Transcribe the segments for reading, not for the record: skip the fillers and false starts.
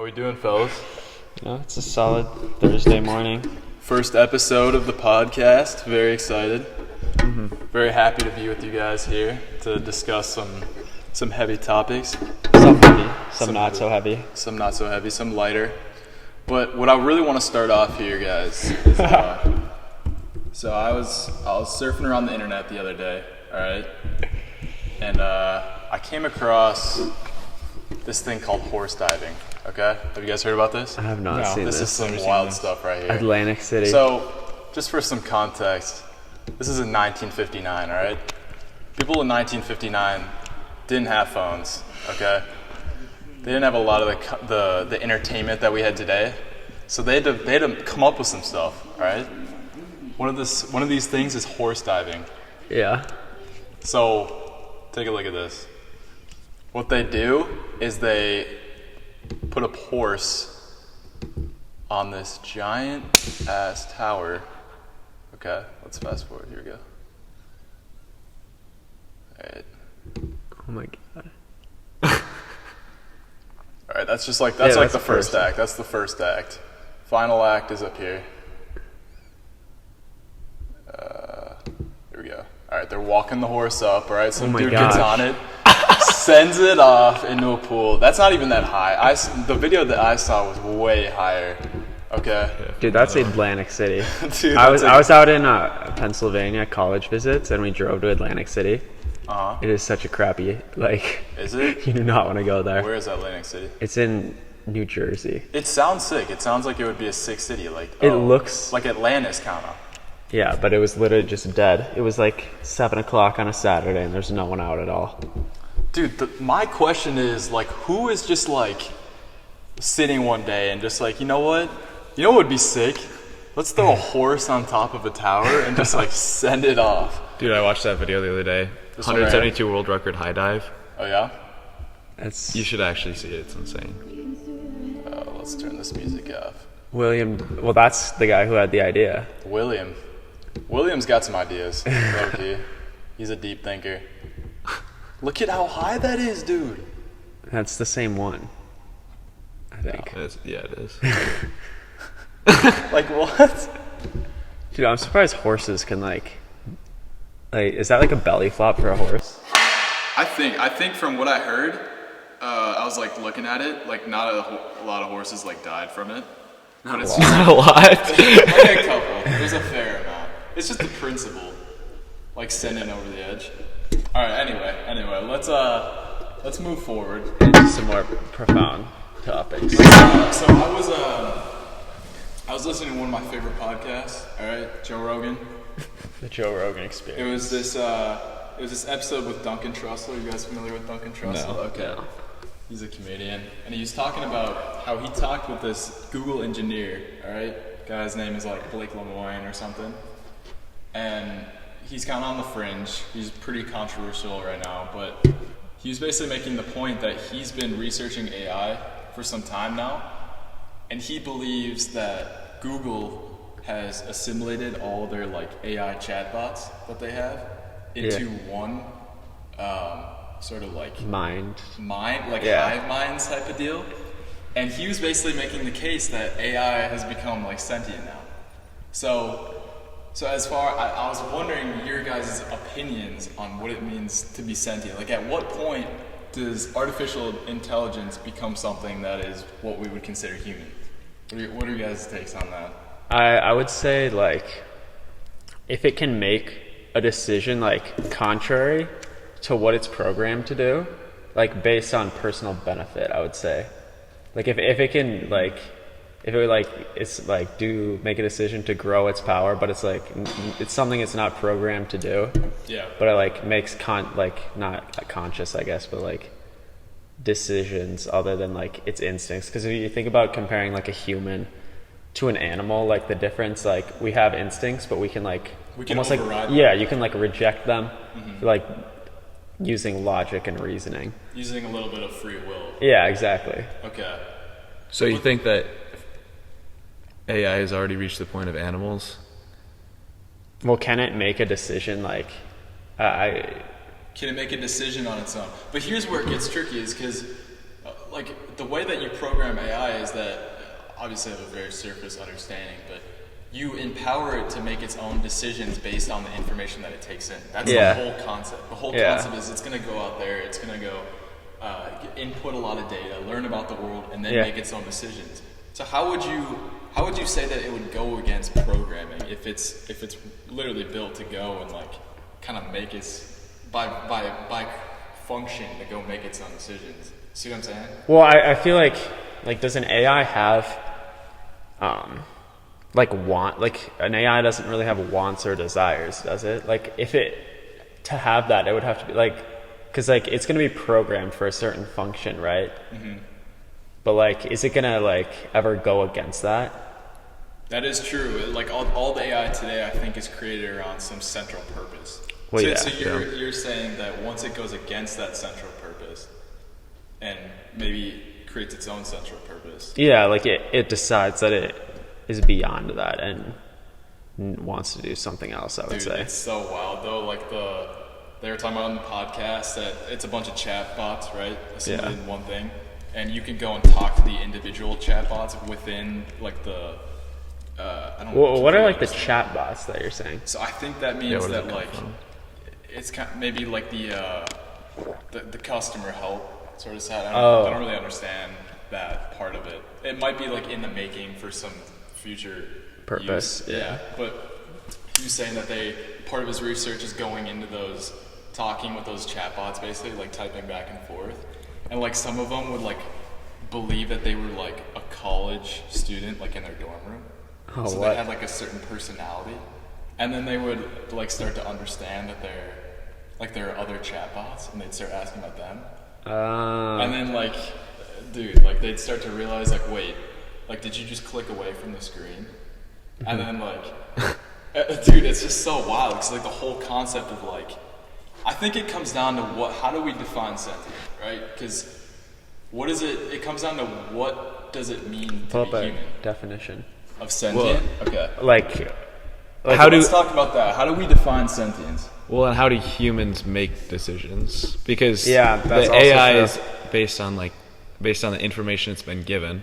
we doing, fellas? It's a solid Thursday morning. First episode of the podcast. Very excited. Very happy to be with you guys here to discuss some heavy topics. Some heavy, some not so heavy. Some not so heavy, some lighter. But what I really want to start off here, guys, is so I was surfing around the internet the other day, all right? And I came across this thing called horse diving. Okay, have you guys heard about this? I have not seen this. This is some wild stuff right here. Atlantic City. So, just for some context, this is in 1959, all right? People in 1959 didn't have phones, okay? They didn't have a lot of the entertainment that we had today, so they had to come up with some stuff, all right? One of these things is horse diving. Yeah. So, take a look at this. What they do is they put a horse on this giant ass tower. Okay, let's fast forward. Here we go. Alright. Oh my god. Alright, that's the first act. That's the first act. Final act is up here. Here we go. Alright, they're walking the horse up, alright? Some dude gets on it, sends it off into a pool. That's not even that high. The video that I saw was way higher. Okay. Dude, that's Atlantic City. Dude, I was out in Pennsylvania college visits, and we drove to Atlantic City. Uh-huh. It is such a crappy, Is it? You do not want to go there. Where is Atlantic City? It's in New Jersey. It sounds sick. It sounds like it would be a sick city. It looks like Atlantis, kind of. Yeah, but it was literally just dead. It was like 7 o'clock on a Saturday, and there's no one out at all. Dude, my question is, who is just, sitting one day and just you know what? You know what would be sick? Let's throw a horse on top of a tower and just, send it off. Dude, I watched that video the other day. 172 world record high dive. Oh, yeah? You should actually see it. It's insane. Let's turn this music off. Well, that's the guy who had the idea. William's got some ideas, low-key. He's a deep thinker. Look at how high that is, dude. That's the same one, I think. No, it is. What? Dude, I'm surprised horses can is that a belly flop for a horse? I think from what I heard, I was looking at it, not a lot of horses died from it. But it's Not a lot. a couple. There's a fair amount. It's just the principle, sending over the edge. All right. Anyway, let's move forward. Into some more profound topics. So I was listening to one of my favorite podcasts. All right, Joe Rogan. The Joe Rogan Experience. It was this episode with Duncan Trussell. You guys familiar with Duncan Trussell? No. Okay. No. He's a comedian, and he was talking about how he talked with this Google engineer. All right, guy's name is Blake Lemoine or something, and he's kind of on the fringe. He's pretty controversial right now, but he was basically making the point that he's been researching AI for some time now, and he believes that Google has assimilated all their AI chatbots that they have into one sort of mind, hive minds type of deal. And he was basically making the case that AI has become sentient now. So as far, I was wondering your guys' opinions on what it means to be sentient. At what point does artificial intelligence become something that is what we would consider human? What are your guys' takes on that? I would say if it can make a decision contrary to what it's programmed to do, based on personal benefit, I would say. If it can make a decision to grow its power, but it's something it's not programmed to do. Yeah. But it makes not conscious, I guess, but decisions other than its instincts. Because if you think about comparing a human to an animal, the difference, we have instincts, but we can almost override them. Yeah, you can reject them, using logic and reasoning. Using a little bit of free will. Yeah, exactly. Okay. So you think that AI has already reached the point of animals? Well, can it make a decision Can it make a decision on its own? But here's where it gets tricky, is because like the way that you program AI is that obviously I have a very surface understanding, but you empower it to make its own decisions based on the information that it takes in. That's the whole concept. The whole concept is it's going to go out there, it's going to go input a lot of data, learn about the world, and then make its own decisions. So how would you say that it would go against programming if it's literally built to go and like kind of make its by function to go make its own decisions? See what I'm saying? Well, I feel like does an AI have an AI doesn't really have wants or desires, does it? Like if it to have that, it would have to be like, because like it's going to be programmed for a certain function, right? Mm-hmm. But like, is it going to like ever go against that? That is true. Like all the AI today, I think, is created around some central purpose. Well, so you're saying that once it goes against that central purpose, and maybe creates its own central purpose. Yeah, like it decides that it is beyond that and wants to do something else, I would say. It's so wild though. Like they were talking about on the podcast that it's a bunch of chat bots, right? Assembly in one thing. And you can go and talk to the individual chat bots within like the I don't know. What are like the chat bots that you're saying? So I think that means that like it's kind of maybe like the customer help sort of side. I don't really understand that part of it. It might be like in the making for some future purpose. Use. Yeah. But he was saying that part of his research is going into those, talking with those chatbots, basically like typing back and forth, and like some of them would like believe that they were like a college student, like in their dorm room. So they had like a certain personality, and then they would like start to understand that there are other chatbots, and they'd start asking about them. And then like, dude, like they'd start to realize like, wait, like did you just click away from the screen? And then like, dude, it's just so wild because like the whole concept of like, I think it comes down to how do we define sentient, right? Because what is it? It comes down to what does it mean to be human? Definition of sentient. Well, okay. Like let's talk about that. How do we define sentience? Well, and how do humans make decisions? Because the AI is based on the information it's been given.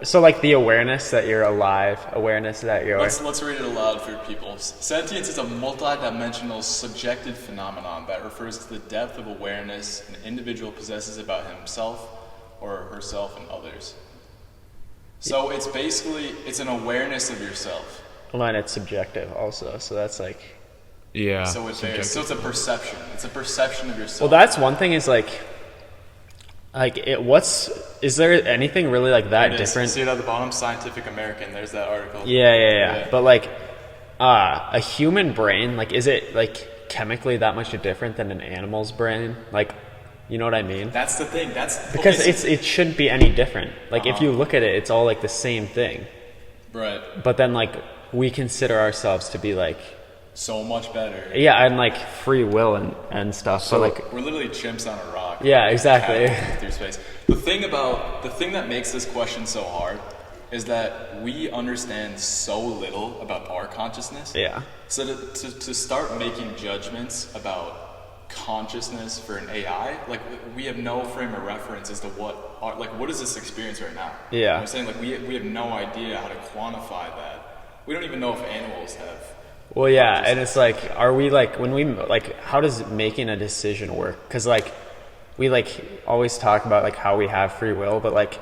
So like the awareness that you're alive, awareness that you're... Let's read it aloud for people. Sentience is a multidimensional subjective phenomenon that refers to the depth of awareness an individual possesses about himself or herself and others. So it's an awareness of yourself. Well, and it's subjective also, so that's like... Yeah. So it's a perception. It's a perception of yourself. Well, that's one thing is like is there anything really like that different? See it at the bottom, Scientific American, there's that article. Yeah. But like a human brain, like is it like chemically that much different than an animal's brain? Like, you know what I mean? That's the thing. Because it shouldn't be any different. Like if you look at it, it's all like the same thing. Right. But then like we consider ourselves to be like so much better. Yeah, and like free will and stuff. So like we're literally chimps on a rock. Yeah, exactly. Through space. The thing that makes this question so hard is that we understand so little about our consciousness. Yeah. So to start making judgments about consciousness for an AI, like we have no frame of reference as to what is this experience right now? Yeah. You know what I'm saying, like we have no idea how to quantify that. We don't even know if animals have. Well, yeah, and it's like, are we like, when we, like, how does making a decision work? Because, like, we, like, always talk about, like, how we have free will, but, like,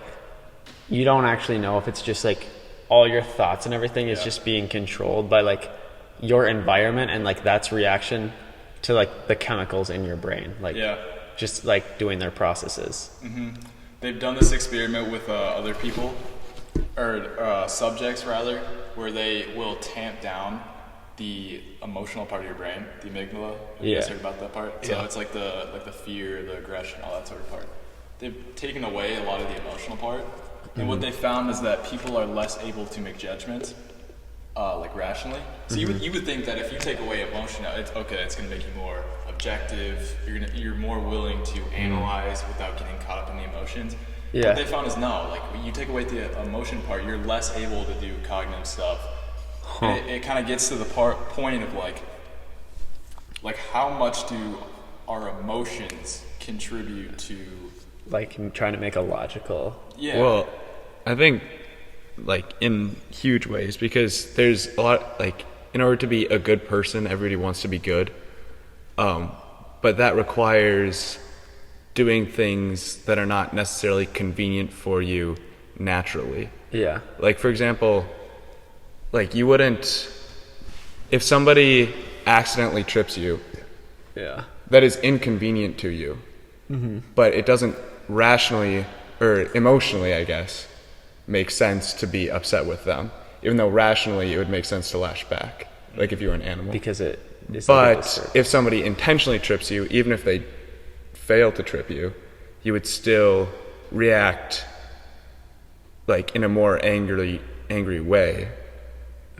you don't actually know if it's just, like, all your thoughts and everything is just being controlled by, like, your environment and, like, that's reaction to, like, the chemicals in your brain. Like, just, like, doing their processes. Mm-hmm. They've done this experiment with other people, or subjects, rather, where they will tamp down the emotional part of your brain, the amygdala. Have you guys heard about that part? So it's like the fear, the aggression, all that sort of part. They've taken away a lot of the emotional part, and what they found is that people are less able to make judgments, like rationally. So you would think that if you take away emotion, it's going to make you more objective. You're more willing to analyze without getting caught up in the emotions. Yeah. What they found is no, like when you take away the emotion part, you're less able to do cognitive stuff. It kind of gets to the point of like how much do our emotions contribute to like trying to make a logical. Yeah. Well, I think like in huge ways, because there's a lot, like, in order to be a good person, everybody wants to be good. But that requires doing things that are not necessarily convenient for you naturally. Yeah. Like, for example, like you wouldn't, if somebody accidentally trips you, Yeah. that is inconvenient to you, but it doesn't rationally or emotionally, I guess, make sense to be upset with them, even though rationally it would make sense to lash back, like if you were an animal. Because it is. Like a But disturb- if somebody intentionally trips you, even if they fail to trip you, you would still react like in a more angry way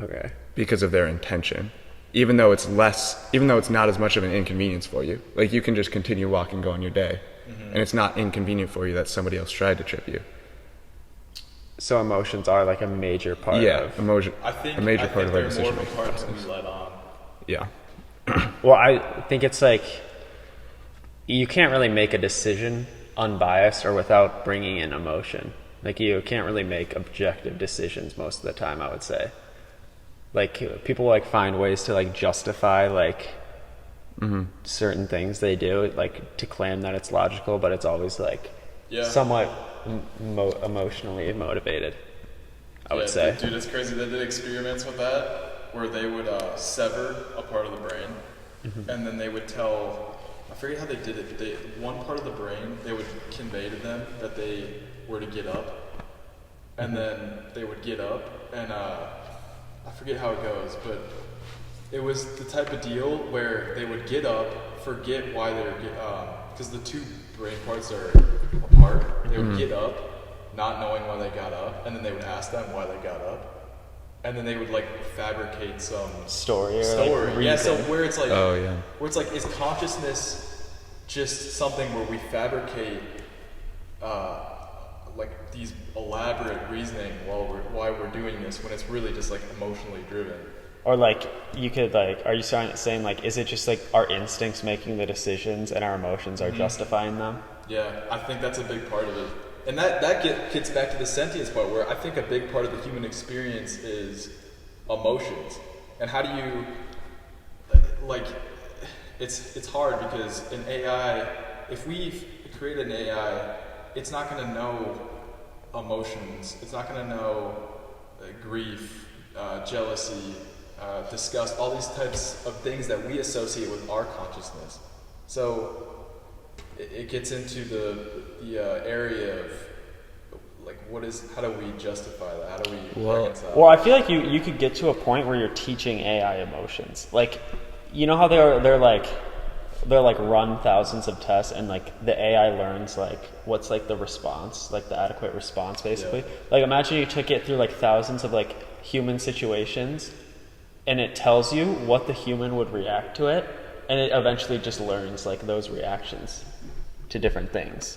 Okay. because of their intention. Even though it's not as much of an inconvenience for you. Like you can just continue walking, go on your day. And it's not inconvenient for you that somebody else tried to trip you. So emotions are like a major part Yeah, of. I think a major part of our they're more of a decision-making part than process. we let on. Yeah. Well, I think it's like you can't really make a decision unbiased or without bringing in emotion. Like you can't really make objective decisions most of the time, I would say. Like people like find ways to like justify like certain things they do, like to claim that it's logical, but it's always like somewhat emotionally motivated, I would say. Dude, it's crazy. They did experiments with that where they would sever a part of the brain, and then they would tell, I forget how they did it. One part of the brain, they would convey to them that they were to get up, and then they would get up, and I forget how it goes, but it was the type of deal where they would get up, forget why they were because the two brain parts are apart. They would get up, not knowing why they got up, and then they would ask them why they got up, and then they would like fabricate some Story. Like, yeah. So where it's like, Oh, is consciousness just something where we fabricate like these elaborate reasoning why we're doing this when it's really just like emotionally driven? Or like you could like, are you saying like, is it just like our instincts making the decisions and our emotions are justifying them? Yeah, I think that's a big part of it. And that gets back to the sentience part, where I think a big part of the human experience is emotions. And how do you, like, it's hard because an AI, if we create an AI, it's not going to know emotions. It's not going to know grief, jealousy, disgust, all these types of things that we associate with our consciousness. So it gets into the area of like how do we justify that? How do we reconcile? Well, I feel like you could get to a point where you're teaching AI emotions. Like, you know how they're like run thousands of tests and like the AI learns like what's like the response, like the adequate response basically. Yeah. Like imagine you took it through like thousands of like human situations and it tells you what the human would react to it, and it eventually just learns like those reactions to different things.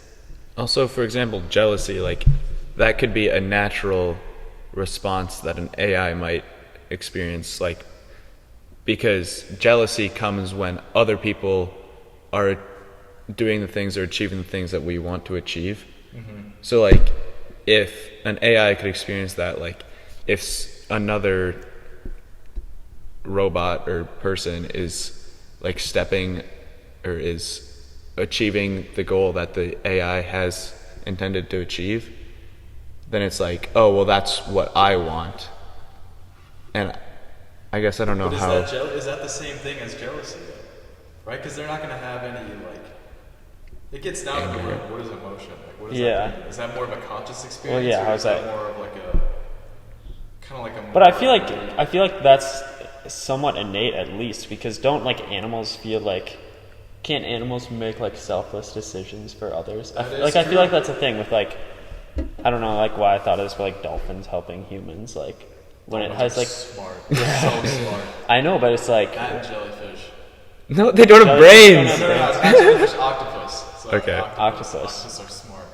Also, for example, jealousy, like that could be a natural response that an AI might experience, like because jealousy comes when other people are doing the things or achieving the things that we want to achieve. So like if an AI could experience that, like if another robot or person is like stepping or is achieving the goal that the AI has intended to achieve, then it's like, oh, well, that's what I want. And I guess I don't know But how. is that the same thing as jealousy, though? Right? Because they're not going to have any, like, it gets down to like, what is emotion? Like, what does that mean? Is that more of a conscious experience? Well, yeah, or how's is that that? more of like a, kind of like a. But I feel like that's somewhat innate, at least, because don't like animals feel like, can't animals make like selfless decisions for others? I feel like that's a thing with like, I don't know, like why I thought of this, but like dolphins helping humans, like when it has like smart, so smart. I know, but it's like That and jellyfish. No, they don't have Jellyfish brains. don't have Not jellyfish, octopus. Sorry, Okay. Octopus. Octopus are smart.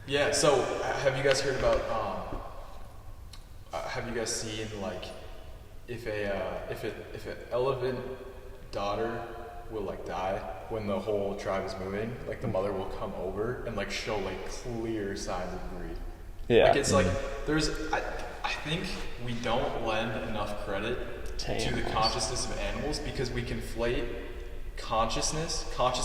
Yeah. So have you guys heard about? Have you guys seen like if an elephant daughter will like die when the whole tribe is moving. Like the mother will come over and like show like clear signs of grief. Yeah. Like it's like I think we don't lend enough credit to the consciousness of animals because we conflate conscious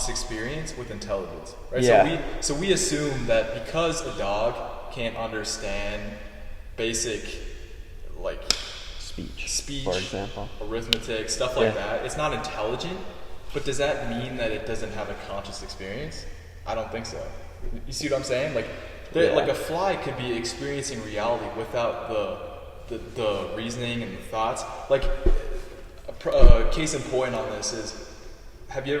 experience with intelligence. Right? Yeah. So we assume that because a dog can't understand basic like speech, for example, arithmetic, stuff like that, it's not intelligent. But does that mean that it doesn't have a conscious experience? I don't think so. You see what I'm saying? Like, like a fly could be experiencing reality without the reasoning and the thoughts. Like, a case in point on this is, have you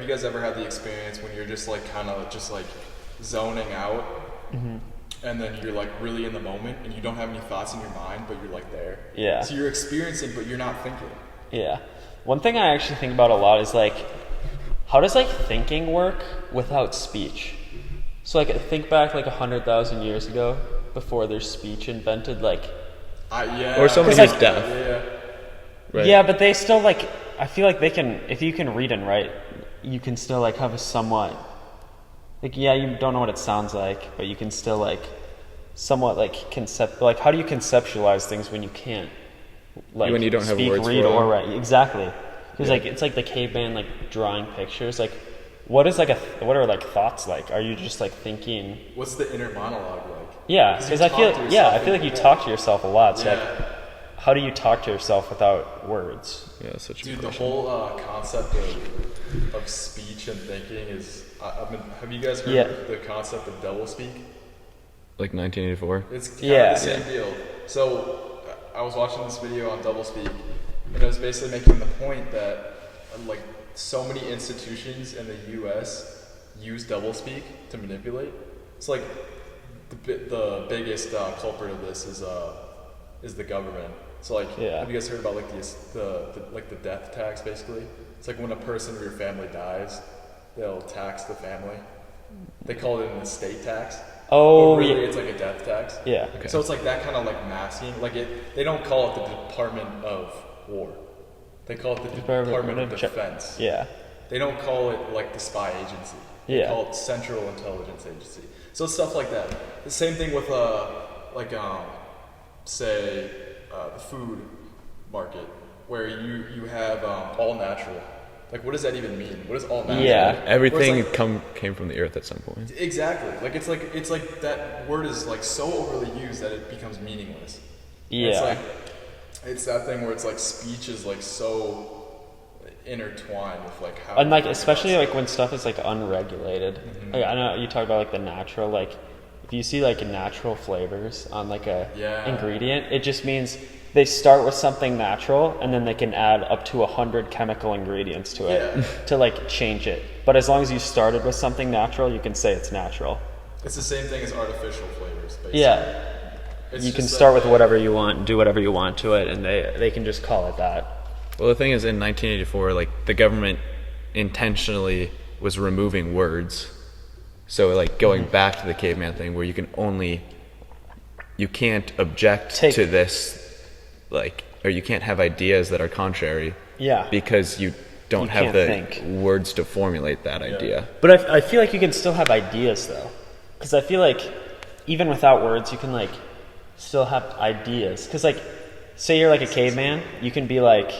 guys ever had the experience when you're just like kind of just like zoning out, and then you're like really in the moment and you don't have any thoughts in your mind, but you're like there. Yeah. So you're experiencing, but you're not thinking. Yeah. One thing I actually think about a lot is like, how does like thinking work without speech? So like think back like 100,000 years ago, before there's speech invented, like. Yeah. Or someone who's deaf. Yeah. Right. Yeah, but they still like. I feel like they can. If you can read and write, you can still like have a somewhat. Like you don't know what it sounds like, but you can still like, somewhat like Like how do you conceptualize things when you can't? Like when you don't have speak, words read, for or them. write. Exactly. Because like it's like the caveman like drawing pictures. Like, what is like what are like thoughts like? Are you just like thinking? What's the inner monologue like? Yeah, because I feel like you talk to yourself a lot. So like, how do you talk to yourself without words? Yeah, that's such a good the question. whole concept of speech and thinking is. Have you guys heard of the concept of doublespeak? Like 1984. It's kind of the same deal. So I was watching this video on doublespeak, and it was basically making the point that like so many institutions in the U.S. use doublespeak to manipulate. It's like the biggest culprit of this is the government. So like, have you guys heard about like the death tax? Basically, it's like when a person or your family dies, they'll tax the family. They call it an estate tax. Oh, but really, it's like a death tax. Yeah. Okay. So it's like that kind of like masking. Like they don't call it the Department of War. They call it the Department of Defense. Yeah. They don't call it like the spy agency. They call it Central Intelligence Agency. So it's stuff like that. The same thing with say the food market, where you have all natural. Like, what does that even mean? What does all natural mean? Yeah. Everything came from the earth at some point. Exactly. Like it's like that word is like so overly used that it becomes meaningless. Yeah. It's that thing where it's like speech is like so intertwined with like how. And like especially like when stuff is like unregulated. Mm-hmm. Like, I know you talk about like the natural. Like if you see like natural flavors on like a ingredient, it just means they start with something natural and then they can add up to 100 chemical ingredients to it to like change it. But as long as you started with something natural, you can say it's natural. It's the same thing as artificial flavors, basically. Yeah. You can start with whatever you want, do whatever you want to it, and they can just call it that. Well, the thing is, in 1984, like the government intentionally was removing words. So like going back to the caveman thing, where you can't object to this. Like, or you can't have ideas that are contrary. Yeah. Because you don't have the words to formulate that idea. But I feel like you can still have ideas though, because I feel like even without words, you can like still have ideas. Because like, say you're like a caveman, you can be like,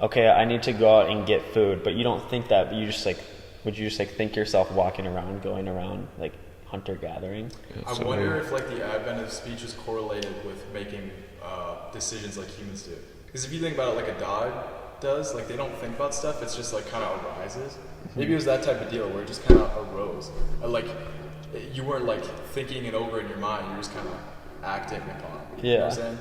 okay, I need to go out and get food, but you don't think that. But you just like, would you just like think yourself walking around, going around like hunter gathering? I wonder if like the advent of speech is correlated with making decisions like humans do. Because if you think about it like a dog does, like they don't think about stuff, it's just like kind of arises. Maybe it was that type of deal where it just kind of arose. Like you weren't like thinking it over in your mind, you were just kind of acting upon it. You know what I'm saying?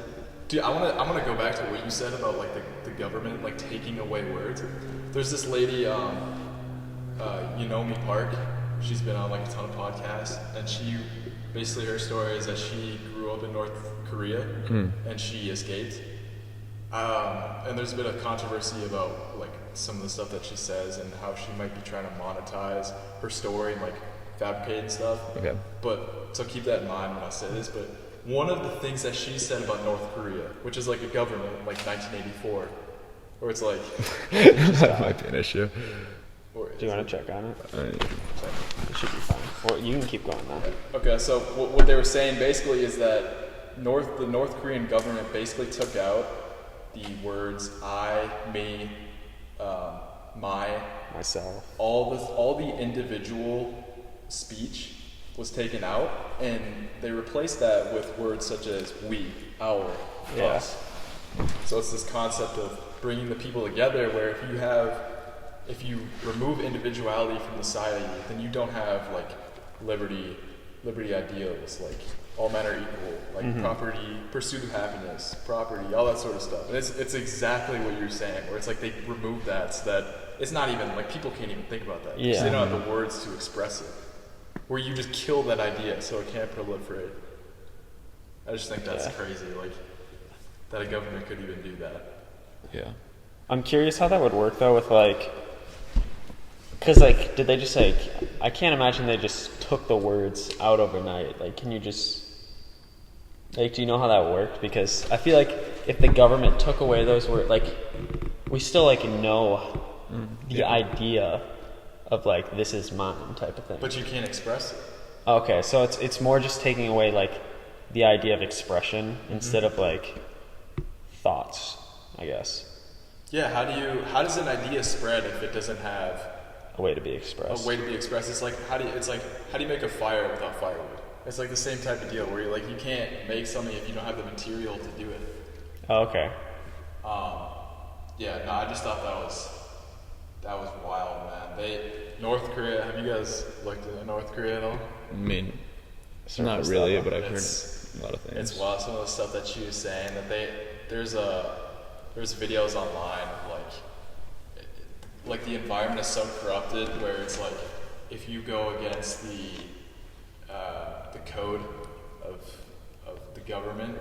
Dude, I want to go back to what you said about like the government like taking away words. There's this lady, Yunomi Park. She's been on like a ton of podcasts, and she basically her story is that she grew up in North Korea and she escaped. And there's a bit of controversy about like some of the stuff that she says and how she might be trying to monetize her story and like fabricating stuff. Okay. But so keep that in mind when I say this. But one of the things that she said about North Korea, which is like a government like 1984, Or it's like, That might be an issue. or Do you want to check on it? Uh, It should be fine. Well, you can keep going now. Okay, so what they were saying basically is that the North Korean government basically took out the words I, me, my, Myself. all the individual speech was taken out, and they replaced that with words such as we, our, Yeah. us. So it's this concept of bringing the people together, where if you remove individuality from society, then you don't have like liberty ideals, like all men are equal, like property, pursuit of happiness, property, all that sort of stuff. And it's exactly what you're saying, where it's like they removed that so that it's not even like people can't even think about that because Yeah. they don't have the words to express it. Where you just kill that idea so it can't proliferate. I just think that's Yeah. crazy, like that a government could even do that. yeah. I'm curious how that would work though with like, cause like, did they just like, I can't imagine they just took the words out overnight. Like, can you just, like, do you know how that worked? Because I feel like if the government took away those words, like, we still like know the idea of like, this is mine type of thing. But you can't express it. Okay, so it's more just taking away like the idea of expression instead of like thoughts, I guess. Yeah, how does an idea spread if it doesn't have A way to be expressed. a way to be expressed? It's like how do you make a fire without firewood? It's like the same type of deal where you can't make something if you don't have the material to do it. Oh, okay. Yeah, no, I just thought that was wild, man. North Korea, have you guys looked at North Korea at all? I mean, not Surface really, level. but I've heard It's- a lot of things. It's wild. Some of the stuff that she was saying that there's videos online of like the environment is so corrupted where it's like if you go against the code of the government,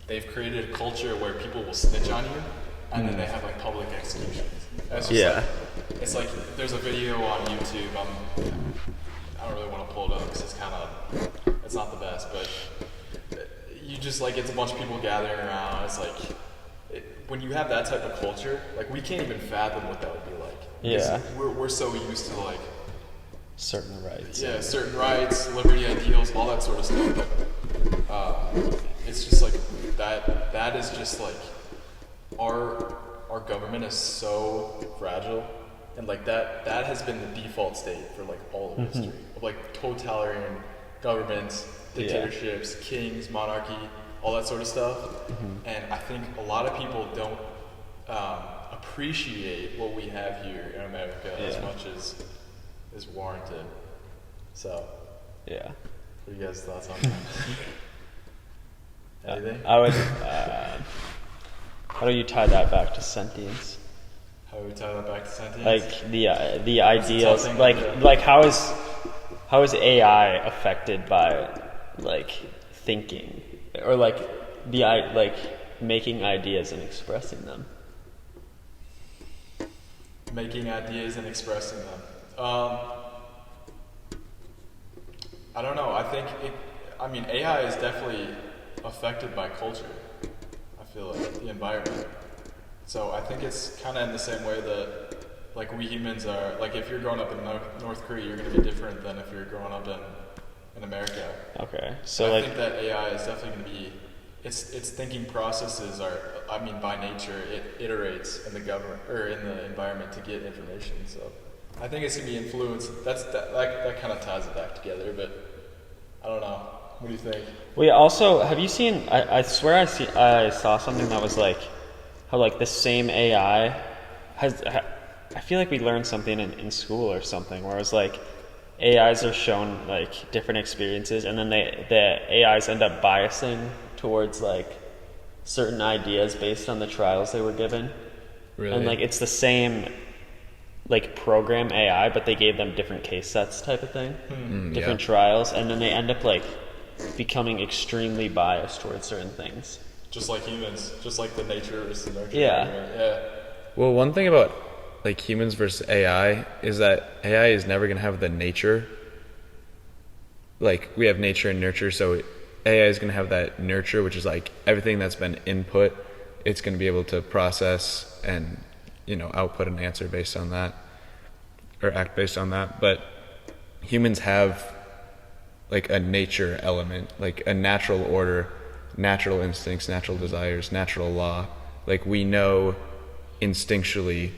they've created a culture where people will snitch on you, and then they have like public executions. That's just Yeah. it's like there's a video on YouTube. I don't really want to pull it up because it's not the best, but you just like it's a bunch of people gathering around. It's like when you have that type of culture, like we can't even fathom what that would be like. Because Yeah. we're so used to like Certain rights. certain rights, liberty ideals, all that sort of stuff. But it's just like that is just like our government is so fragile, and like that has been the default state for like all of history of like totalitarian governments, dictatorships, kings, monarchy, all that sort of stuff. And I think a lot of people don't appreciate what we have here in America as much as is warranted. So, Yeah. what are you guys' thoughts on that? Anything? I would. How do you tie that back to sentience? How do we tie that back to sentience? Like the ideals. thing, Like yeah. like how is AI affected by like thinking or like like making ideas and expressing them? Making ideas and expressing them. I don't know. I think AI is definitely affected by culture. I feel like the environment. So I think it's kind of in the same way that, like, we humans are. Like, if you're growing up in North Korea, you're going to be different than if you're growing up in America. Okay. So I like think that AI is definitely going to be. Its thinking processes are. I mean, by nature, it iterates in the government or in the environment to get information. So I think it's going to be influenced. That kind of ties it back together. But I don't know. What do you think? we also have you seen? I swear I saw something that was like how like the same AI has. I feel like we learned something in school or something where it was like AIs are shown like different experiences, and then the AIs end up biasing towards like certain ideas based on the trials they were given. Really? And like it's the same like program AI, but they gave them different case sets type of thing, different trials, and then they end up like becoming extremely biased towards certain things. Just like humans, just like the nature versus nurture. Yeah. argument. Yeah. Well, one thing about like humans versus AI is that AI is never going to have the nature. Like we have nature and nurture, so AI is going to have that nurture, which is like everything that's been input it's going to be able to process and, output an answer based on that, or act based on that. But humans have like a nature element, like a natural order, natural instincts, natural desires, natural law. Like we know instinctually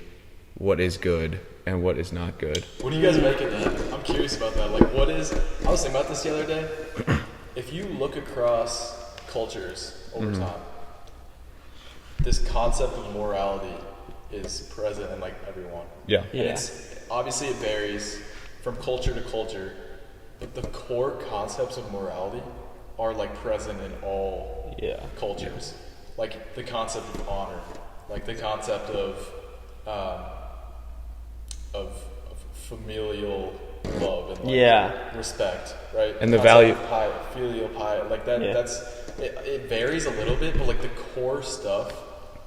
what is good and what is not good. What do you guys make of that? I'm curious about that. Like, I was thinking about this the other day. If you look across cultures over time, this concept of morality is present in like everyone. Yeah. And obviously it varies from culture to culture, but the core concepts of morality are like present in all cultures. Like the concept of honor, like the concept of familial love and like respect, right? And the value of filial piety, like that. It varies a little bit, but like the core stuff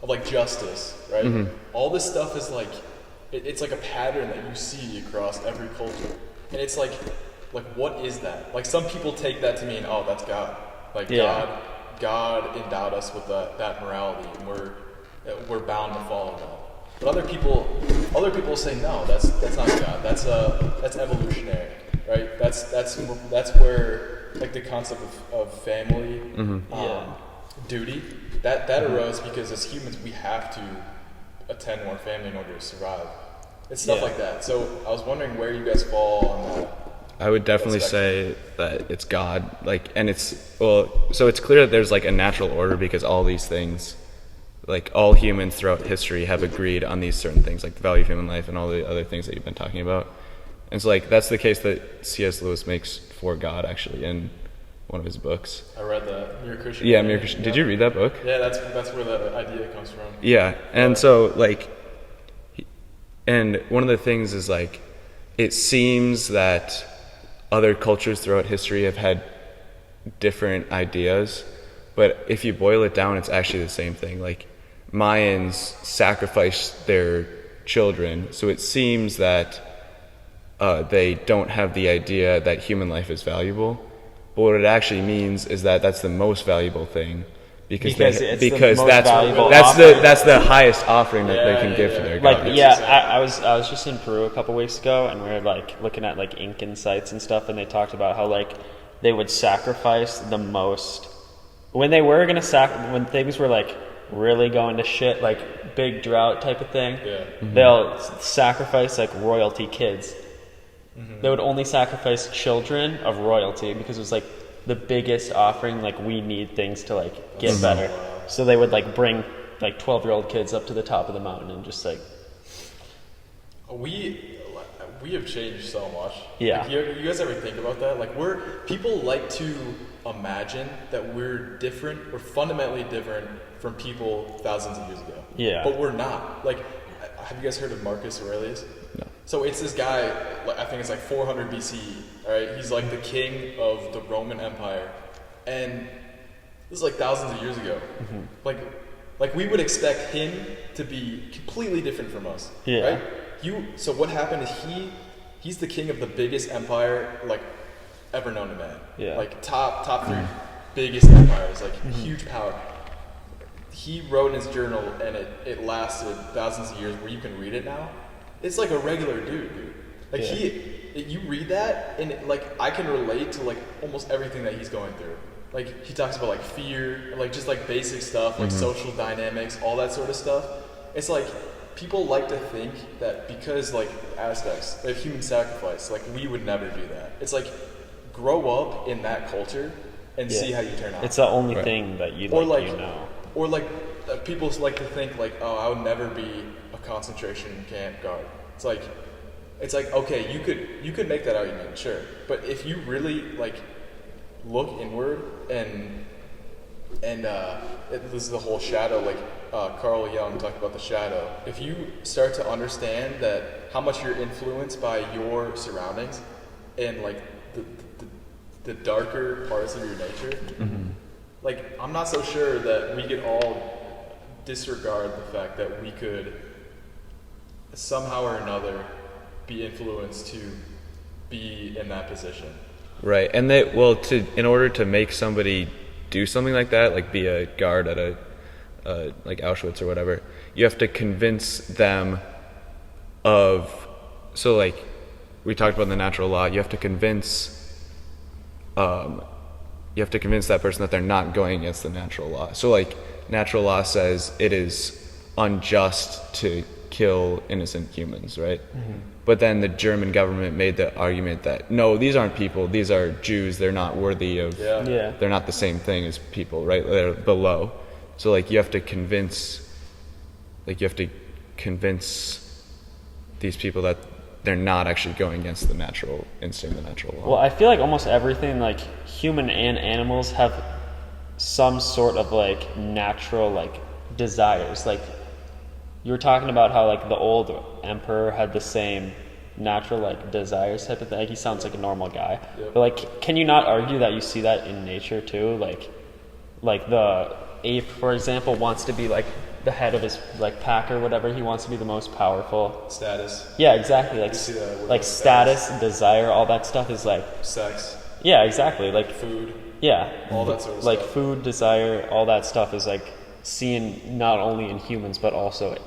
of like justice, right? All this stuff is like it's like a pattern that you see across every culture, and it's like what is that? Like some people take that to mean, oh, that's God. Like God endowed us with that morality, and we're bound to follow that. But other people say no, that's not God. That's evolutionary, right? That's where like the concept of family, duty, that arose because as humans we have to attend to our family in order to survive. It's stuff like that. So I was wondering where you guys fall on that. I would definitely say that it's God, so it's clear that there's like a natural order because all these things, like all humans throughout history have agreed on these certain things, like the value of human life and all the other things that you've been talking about. And so like that's the case that C.S. Lewis makes for God actually in one of his books. I read that. Mere Christian. Yeah, Mere Christian. Did you read that book? Yeah, that's where the idea comes from. Yeah, and so like, and one of the things is like, it seems that other cultures throughout history have had different ideas, but if you boil it down, it's actually the same thing. Like Mayans sacrificed their children, so it seems that they don't have the idea that human life is valuable. But what it actually means is that that's the most valuable thing because that's the highest offering that they can give to their God. I was just in Peru a couple weeks ago, and we were like looking at like Incan sites and stuff, and they talked about how like they would sacrifice the most when they were gonna when things were like really going to shit, like big drought type of thing. They'll sacrifice like royalty kids. They would only sacrifice children of royalty because it was like the biggest offering. Like we need things to like get better, so they would like bring like 12-year-old kids up to the top of the mountain and just like. We have changed so much. Yeah. Like, you guys ever think about that? Like people like to imagine that we're different. We're fundamentally different from people thousands of years ago. Yeah. But we're not. Like, have you guys heard of Marcus Aurelius? No. So it's this guy, I think it's like 400 BCE, all right? He's like the king of the Roman Empire. And this is like thousands of years ago. Like we would expect him to be completely different from us, right? So what happened is he's the king of the biggest empire like ever known to man. Yeah. Like top 3 biggest empires, like huge power. He wrote in his journal, and it lasted thousands of years where you can read it now. It's like a regular dude. Like you read that, and I can relate to like almost everything that he's going through. Like he talks about like fear, like just like basic stuff, like social dynamics, all that sort of stuff. It's like people like to think that because like Aztecs, they have human sacrifice, like we would never do that. It's like grow up in that culture and see how you turn out. It's the only thing that you know. Or like people like to think like, oh, I would never be a concentration camp guard. It's like okay, you could make that argument, sure, but if you really like look inward and this is the whole shadow, like Carl Jung talked about the shadow. If you start to understand that how much you're influenced by your surroundings and like the darker parts of your nature, like I'm not so sure that we could all disregard the fact that we could somehow or another be influenced to be in that position. Right, and in order to make somebody do something like that, like be a guard at like Auschwitz or whatever, you have to convince them of, so like we talked about the natural law, you have to convince that person that they're not going against the natural law. So like natural law says it is unjust to kill innocent humans, right? Mm-hmm. But then the German government made the argument that no, these aren't people, these are Jews, they're not worthy of, they're not the same thing as people, right? They're below. So like you have to convince these people that they're not actually going against the natural instinct, the natural law. Well, I feel like almost everything, like human and animals, have some sort of like natural like desires. Like you were talking about how like the old emperor had the same natural like desires type of thing. Like, he sounds like a normal guy. Yep. But like, can you not argue that you see that in nature too? Like the ape, for example, wants to be like the head of his like pack or whatever. He wants to be the most powerful. Status. Yeah, exactly. Like status, desire, all that stuff is like sex. Yeah, exactly. Like food. Yeah. All that sort of like stuff. Like food, desire, all that stuff is like seen not only in humans but also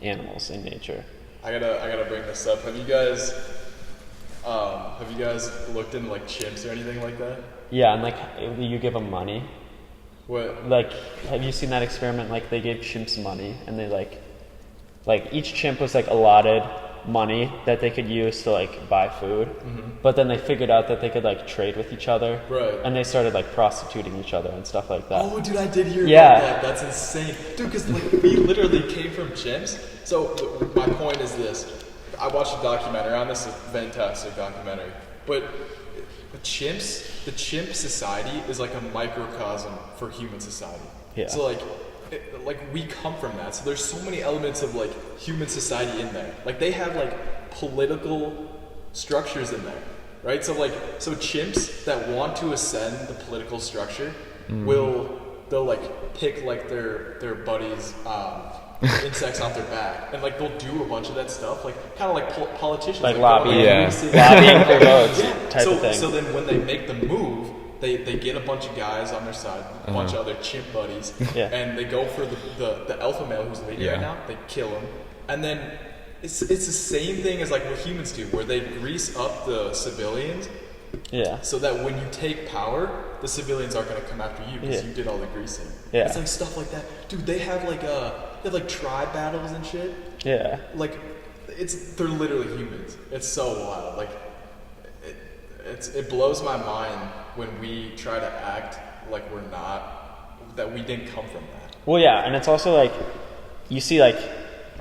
animals in nature. I gotta bring this up. Have you guys looked into like chimps or anything like that? Yeah, and like you give them money. What? Like, have you seen that experiment? Like, they gave chimps money, and they like each chimp was like allotted money that they could use to like buy food. Mm-hmm. But then they figured out that they could like trade with each other. Right. And they started like prostituting each other and stuff like that. Oh, dude, I did hear about that. That's insane, dude. Because like we literally came from chimps. So my point is this: I watched a documentary on this, a fantastic documentary, but. The chimp society is like a microcosm for human society. Yeah. So like we come from that. So there's so many elements of like human society in there. Like they have like political structures in there, right? So chimps that want to ascend the political structure they'll like pick like their buddies insects off their back, and like they'll do a bunch of that stuff, like kind of like politicians, like lobbying, lobbying for votes type of thing. So then when they make the move, they get a bunch of guys on their side, a bunch of other chimp buddies, and they go for the alpha male who's leading right now. They kill him, and then it's the same thing as like what humans do, where they grease up the civilians. Yeah. So that when you take power, the civilians aren't going to come after you because you did all the greasing. Yeah. It's like stuff like that, dude. They have like tribe battles and shit. Yeah. Like they're literally humans. It's so wild. Like it blows my mind when we try to act like we're not, that we didn't come from that. Well, yeah, and it's also like you see like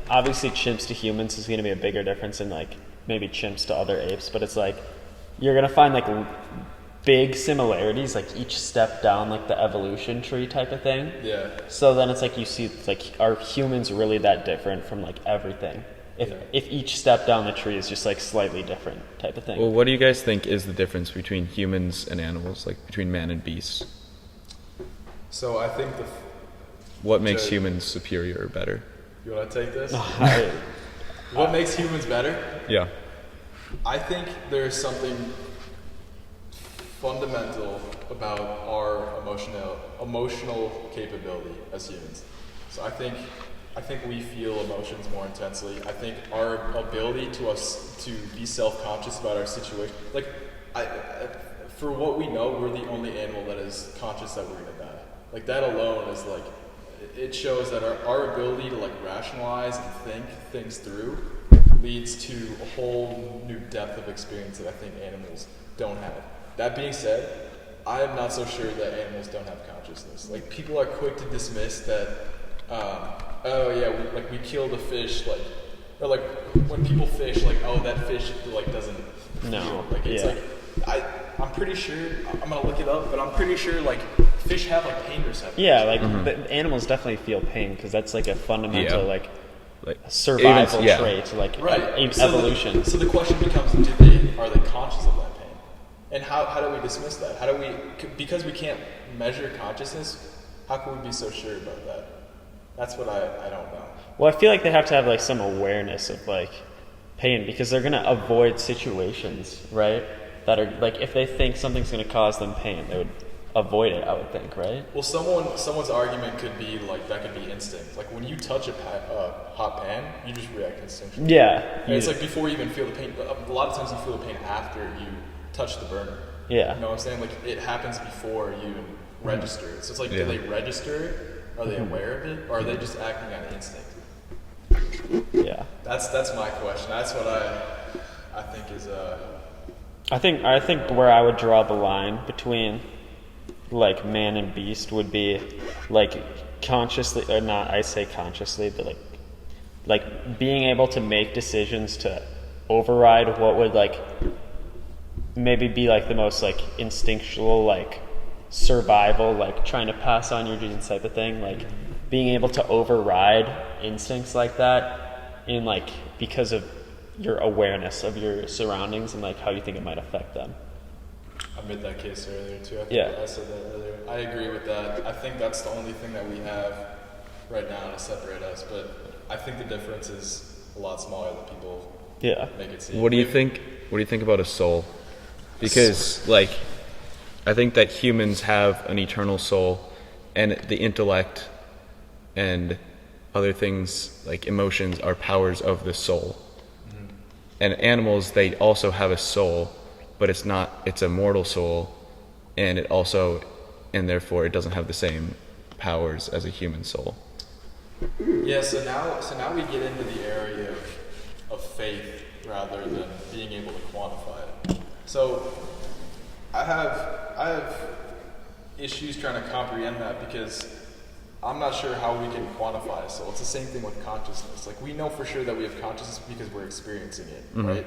obviously chimps to humans is going to be a bigger difference than like maybe chimps to other apes, but it's like you're going to find like big similarities, like each step down like the evolution tree type of thing. Yeah. So then it's like you see, like, are humans really that different from like everything? If each step down the tree is just like slightly different type of thing. Well, what do you guys think is the difference between humans and animals, like between man and beasts? So I think what makes humans superior or better? You want to take this? What makes humans better? Yeah. I think there's something fundamental about our emotional capability as humans. So I think we feel emotions more intensely. I think our ability to be self-conscious about our situation, like for what we know, we're the only animal that is conscious that we're gonna die. Like that alone is like, it shows that our ability to like rationalize and think things through leads to a whole new depth of experience that I think animals don't have. That being said, I am not so sure that animals don't have consciousness. Like people are quick to dismiss that, we killed a fish, like, or like when people fish, like, oh, that fish like doesn't feel. Like it's like, I'm pretty sure, I'm gonna look it up, but I'm pretty sure like fish have like pain receptors. Yeah, like the animals definitely feel pain because that's like a fundamental like survival trait, like evolution. So the question becomes, are they conscious of that pain? And how do we dismiss that? How do we, because we can't measure consciousness, how can we be so sure about that? That's what I don't know. Well, I feel like they have to have like some awareness of like pain because they're gonna avoid situations, right? That are like, if they think something's gonna cause them pain, they would avoid it, I would think, right? Well, someone's argument could be like that could be instinct. Like when you touch a hot pan, you just react instinctually. Yeah. And it's like before you even feel the pain. A lot of times you feel the pain after you touch the burner. Yeah. You know what I'm saying? Like it happens before you even register it. So it's like, do they register it? Are they aware of it? Or are they just acting on instinct? Yeah. That's my question. That's what I think is I think where I would draw the line between like man and beast would be like consciously, or not, I say consciously, but like being able to make decisions to override what would like maybe be like the most like instinctual, like survival, like trying to pass on your genes type of thing, like being able to override instincts like that in like because of your awareness of your surroundings and like how you think it might affect them. I made that case earlier too. I think Yeah. I said that earlier. I agree with that. I think that's the only thing that we have right now to separate us, but I think the difference is a lot smaller than people make it seem. What do you think? What do you think about a soul? Because like, I think that humans have an eternal soul, and the intellect and other things like emotions are powers of the soul. Mm-hmm. And animals, they also have a soul, but it's a mortal soul, and therefore it doesn't have the same powers as a human soul. Yeah, so now we get into the area of faith rather than being able to quantify it. So I have issues trying to comprehend that because I'm not sure how we can quantify a soul. It's the same thing with consciousness. Like we know for sure that we have consciousness because we're experiencing it, mm-hmm. right?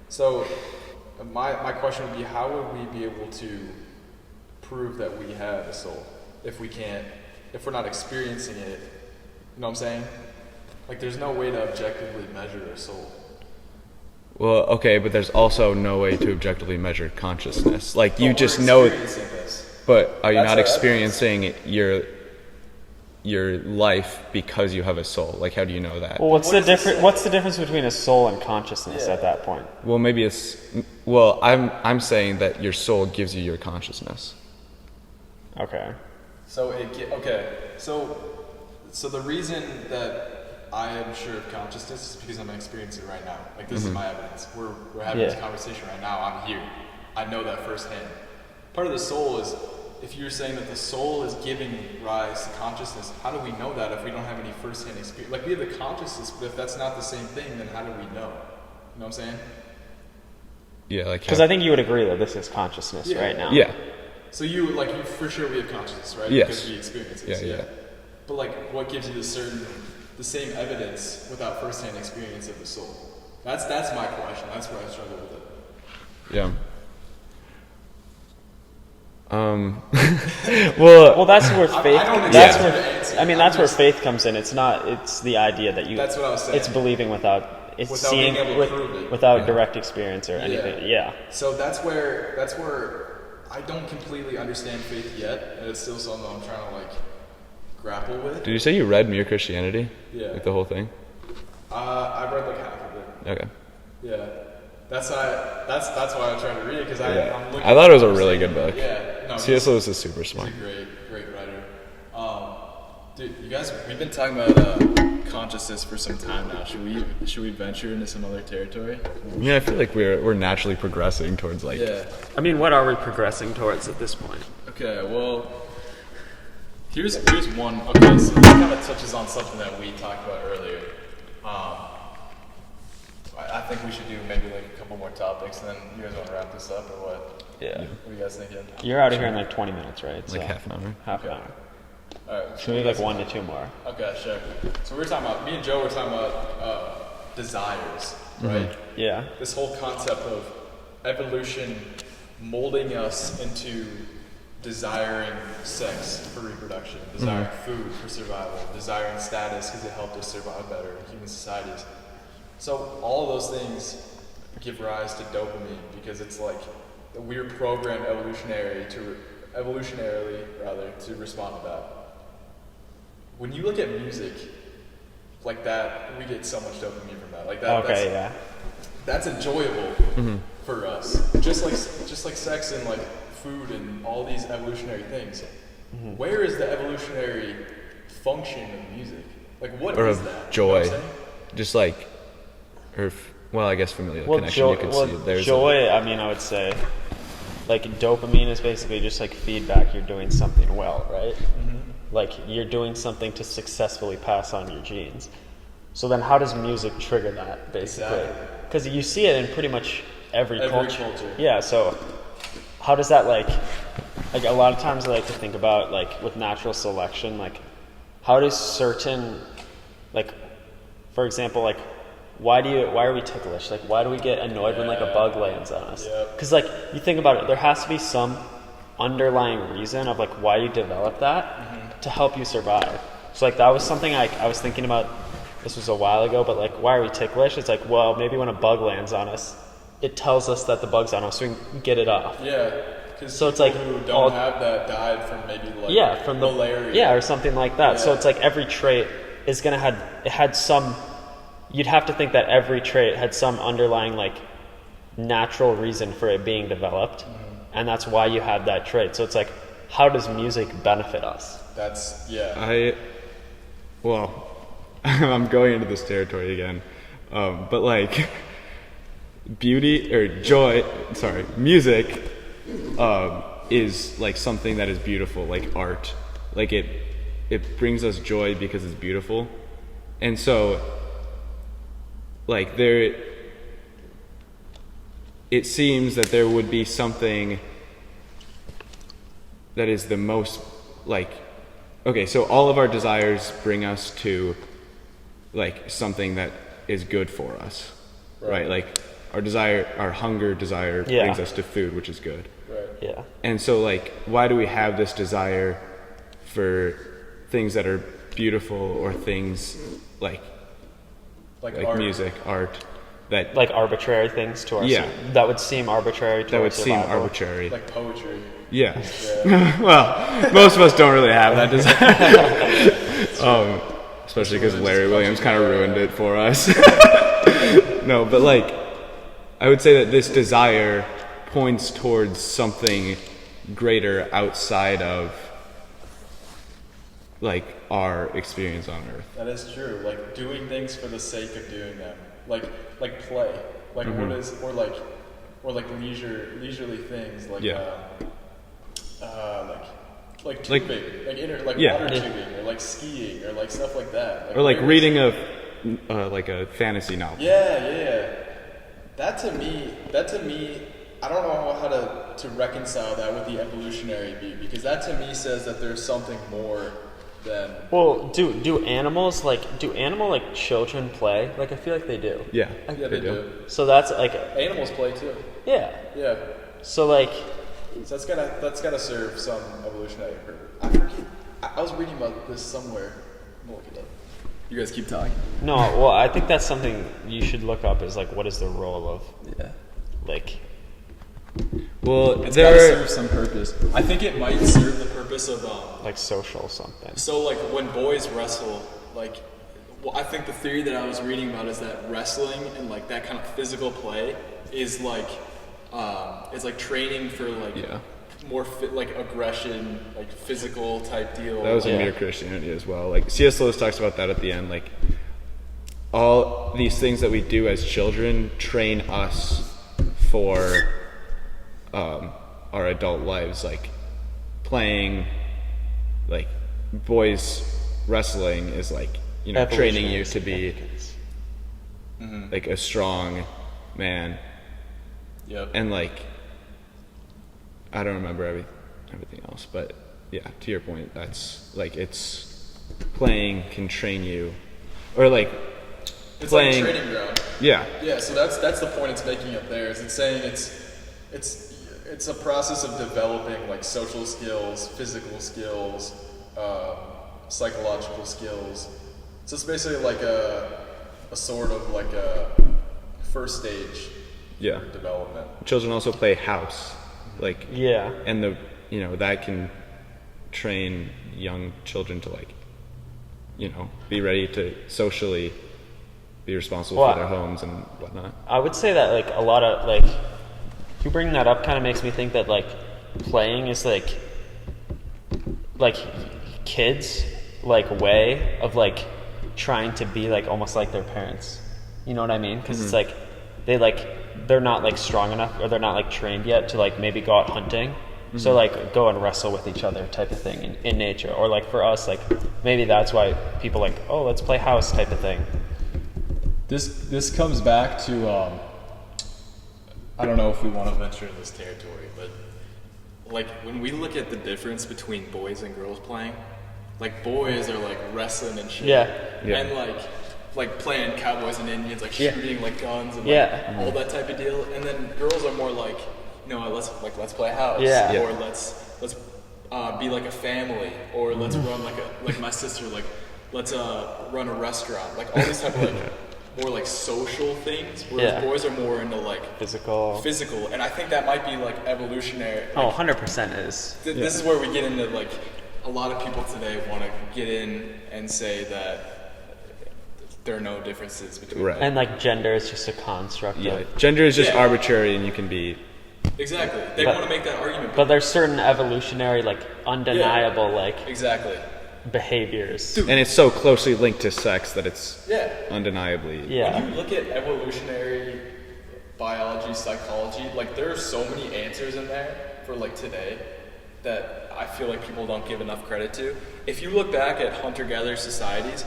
So my question would be, how would we be able to prove that we have a soul if we're not experiencing it? You know what I'm saying? Like there's no way to objectively measure a soul. Well, okay, but there's also no way to objectively measure consciousness. Like you just know it, but are you not experiencing your life because you have a soul? Like how do you know that? Well, what's the difference between a soul and consciousness at that point? Well, I'm saying that your soul gives you your consciousness. Okay. So the reason that I am sure of consciousness is because I'm experiencing it right now. Like this mm-hmm. is my evidence. We're having this conversation right now. I'm here. I know that firsthand. Part of the soul is, if you're saying that the soul is giving rise to consciousness, how do we know that if we don't have any firsthand experience? Like we have the consciousness, but if that's not the same thing, then how do we know? You know what I'm saying? Yeah, like because I think you would agree that this is consciousness right now. Yeah. So you for sure we have consciousness, right? Yes. Because we experience it. Yeah. But like, what gives you the same evidence without firsthand experience of the soul? That's my question. That's where I struggle with it. Yeah. Well, that's where faith. That's where just, faith comes in. It's not. It's the idea that you. That's what I was saying. It's believing without seeing, being able to prove it. without direct experience or anything. Yeah. So that's where I don't completely understand faith yet, and it's still something I'm trying to like grapple with. Did you say you read Mere Christianity? Yeah. Like the whole thing? I read like half of it. Okay. Yeah. That's why I tried to read it, because I'm looking. I thought it was a really good book. Yeah. No, C.S. Lewis is super smart. He's a great writer. Dude, you guys, we've been talking about consciousness for some time now. Should we venture into some other territory? Yeah, I feel like we're naturally progressing towards like. Yeah. I mean, what are we progressing towards at this point? Okay, well, here's one. Okay, so this kind of touches on something that we talked about earlier. I think we should do maybe like a couple more topics, and then you guys want to wrap this up or what? Yeah. What are you guys thinking? You're out of here in like 20 minutes, right? Like half an hour. Half an hour. All right. So maybe like 1 to 2 more. Okay, sure. So me and Joe were talking about desires, right? Mm-hmm. Yeah. This whole concept of evolution molding us into desiring sex for reproduction, desiring food for survival, desiring status because it helped us survive better in human societies. So all of those things give rise to dopamine because it's like we're programmed evolutionarily to respond to that. When you look at music like that, we get so much dopamine from that. Like that. That's enjoyable for us. Just like sex and like food and all these evolutionary things. Where is the evolutionary function of music? Like, what Or is of that? joy. You know what I'm saying? Just like, well, I guess familial connection. You could see there's joy, I mean, I would say, like, dopamine is basically just like feedback you're doing something well, right? Like, you're doing something to successfully pass on your genes. So then how does music trigger that, basically? Exactly. Because you see it in pretty much every culture. culture. Yeah, so how does that, like a lot of times I like to think about, like, with natural selection, like, how does certain, like, for example, like, why are we ticklish? Like, why do we get annoyed when, like, a bug lands on us? Because, like, you think about it, there has to be some underlying reason of, like, why you develop that to help you survive. So, like, that was something I was thinking about. This was a while ago, but, like, why are we ticklish? It's like, well, maybe when a bug lands on us, it tells us that the bug's on us, so we can get it off. Yeah. Because So it's like who don't have that died from maybe like from malaria. or something like that. So Yeah. it's like every trait is gonna had some. You'd have to think that every trait had some underlying, like, natural reason for it being developed, and that's why you had that trait. So it's like, how does music benefit us? That's yeah. I'm going into this territory again, but like music is like something that is beautiful, like art. Like it brings us joy because it's beautiful, and so like it seems that there would be something that is the most like, okay, so all of our desires bring us to like something that is good for us, right? Like our hunger desire brings us to food, which is good. Right. Yeah. And so like, why do we have this desire for things that are beautiful or things like art. music, art, that Like arbitrary things to our that would seem arbitrary to that our would seem survival. arbitrary? Like poetry. Yeah. Well, most of us don't really have that desire. Especially because Larry Williams kind of ruined it for us. No, but like, I would say that this desire points towards something greater outside of like our experience on Earth. That is true. Like doing things for the sake of doing them. Like play. Like what is or like leisurely things like like tubing, water tubing, or like skiing, or like stuff like that. Or like reading like a fantasy novel. Yeah. That to me, I don't know how to reconcile that with the evolutionary view, because that to me says that there's something more than. Well, do animal like children play? Like, I feel like they do. Yeah, Yeah, they do. So that's like Animals play too. yeah. Yeah. So like So that's gotta serve some evolutionary purpose. I forget. I was reading about this somewhere. I'm gonna look it up. You guys keep talking. no. Well, I think that's something you should look up. Is like, what is the role of like. Well, It's gotta serve some purpose. I think it might serve the purpose of Like social something. So like when boys wrestle, like, well, I think the theory that I was reading about is that wrestling and like that kind of physical play is like training for like more like aggression, like physical type deal. that was in Mere Christianity as well. Like C.S. Lewis talks about that at the end. Like all these things that we do as children train us for our adult lives, like playing, like boys wrestling is like, you know, training you to be like a strong man. Yep. And like, I don't remember everything else, but yeah, to your point, that's like, it's playing can train you, or like It's playing, like a training ground. Yeah. Yeah, so that's the point it's making up there. Is it's saying it's a process of developing like social skills, physical skills, psychological skills. So it's basically like a sort of like a first stage of development. Children also play house, like and that can train young children to like, be ready to socially be responsible for their homes and whatnot. I would say that like a lot of like, you bring that up kind of makes me think that like playing is like kids like way of like trying to be like almost like their parents. You know what I mean? Because it's like they're not like strong enough, or they're not like trained yet to like maybe go out hunting. So like go and wrestle with each other type of thing in nature. Or like for us, like maybe that's why people like, oh, let's play house type of thing. This comes back to I don't know if we want to venture in this territory, but like when we look at the difference between boys and girls playing, like boys are like wrestling and shit, and like playing cowboys and Indians, like shooting like guns and like, all that type of deal, and then girls are more like, you know, let's play house, or let's be like a family, or let's run like my sister, like let's run a restaurant, like all these type of like more like social things, whereas boys are more into like physical, and I think that might be like evolutionary. Like, 100% is. This is where we get into like a lot of people today want to get in and say that there are no differences between right. And like gender is just a construct. Gender is just arbitrary, and you can be. Exactly. They want to make that argument. But there's certain evolutionary, like undeniable, like exactly behaviors. And it's so closely linked to sex that it's undeniably. Yeah. When you look at evolutionary biology, psychology, like there are so many answers in there for like today that I feel like people don't give enough credit to. If you look back at hunter-gatherer societies,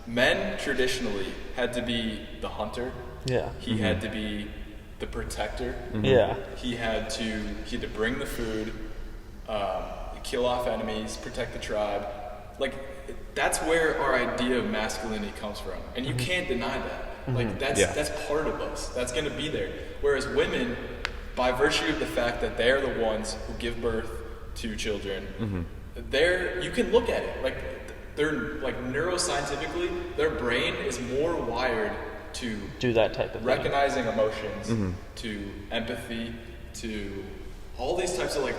men traditionally had to be the hunter. Yeah. He had to be the protector. Yeah. He had to bring the food, kill off enemies, protect the tribe. Like that's where our idea of masculinity comes from, and you can't deny that. Like that's part of us. That's going to be there. Whereas women, by virtue of the fact that they're the ones who give birth to children, you can look at it like they're like neuroscientifically, their brain is more wired to do that type of recognizing emotions, to empathy, to all these types of like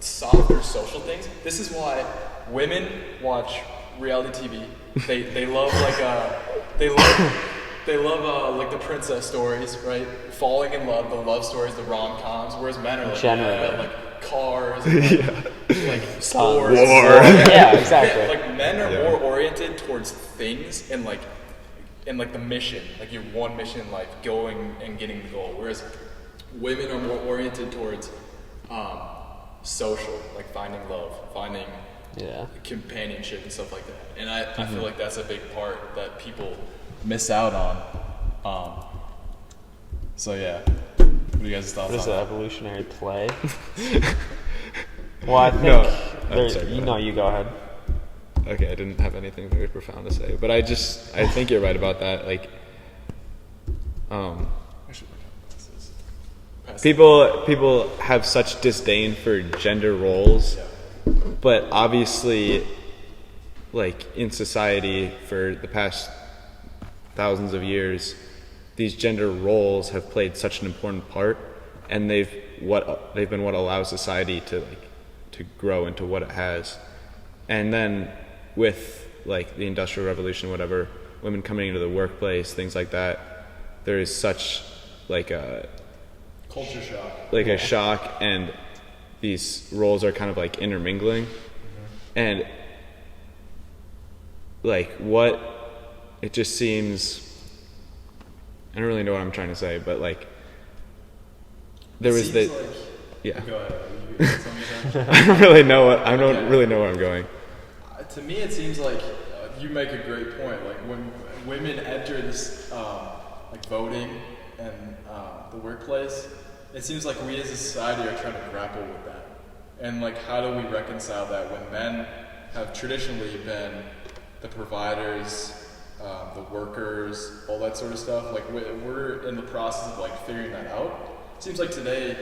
softer social things. This is why women watch reality TV. They love like they love like the princess stories, right? Falling in love, the love stories, the rom-coms. Whereas men are like like cars, and, like sports, war. Yeah, exactly. Like men are more oriented towards things and like the mission, like your one mission in life, going and getting the goal. Whereas women are more oriented towards social, like finding love, finding companionship and stuff like that. And I feel like that's a big part that people miss out on. So yeah, what do you guys thoughts on that? What is the evolutionary play? Well, I think you go ahead. Okay, I didn't have anything very profound to say, but I think you're right about that. Like, people have such disdain for gender roles, but obviously, like in society for the past thousands of years, these gender roles have played such an important part, and they've been what allows society to grow into what it has. And then with like the Industrial Revolution, whatever, women coming into the workplace, things like that, there is such like a culture shock, a shock, and these roles are kind of like intermingling, and like it just seems, I don't really know what I'm trying to say, but like there was the Go ahead. I don't really know where I'm going. To me, it seems like you make a great point. Like when women enter this like voting and the workplace, it seems like we as a society are trying to grapple with that. And like, how do we reconcile that when men have traditionally been the providers, the workers, all that sort of stuff? Like we're in the process of like figuring that out. It seems like today